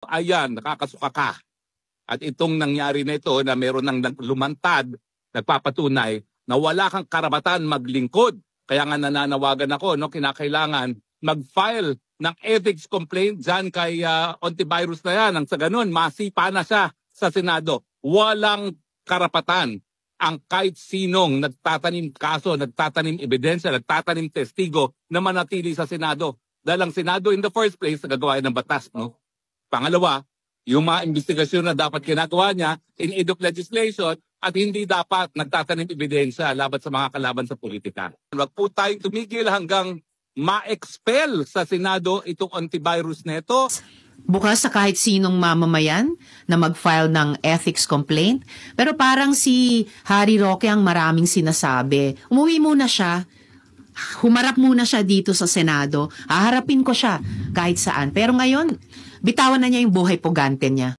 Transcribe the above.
Ayan, nakakasuka ka. At itong nangyari na ito na meron ng lumantad, nagpapatunay na wala kang karapatan maglingkod. Kaya nga nananawagan ako, no, kinakailangan mag-file ng ethics complaint dyan kay Ontivirus na yan. Ang sa ganun, masipa na siya sa Senado. Walang karapatan ang kahit sinong nagtatanim kaso, nagtatanim ebidensya, nagtatanim testigo na manatili sa Senado. Dahil ang Senado in the first place, nagagawa ng batas, no? Pangalawa, yung mga investigasyon na dapat ginagawa niya in aid of legislation at hindi dapat nagtatanim ebidensya laban sa mga kalaban sa politika. Huwag po tayong tumigil hanggang ma-expel sa Senado itong antivirus neto. Bukas sa kahit sinong mamamayan na mag-file ng ethics complaint. Pero parang si Harry Roque ang maraming sinasabi. Umuwi muna siya. Humarap muna siya dito sa Senado. Haharapin ko siya kahit saan. Pero ngayon, bitawan na niya yung buhay pugante niya.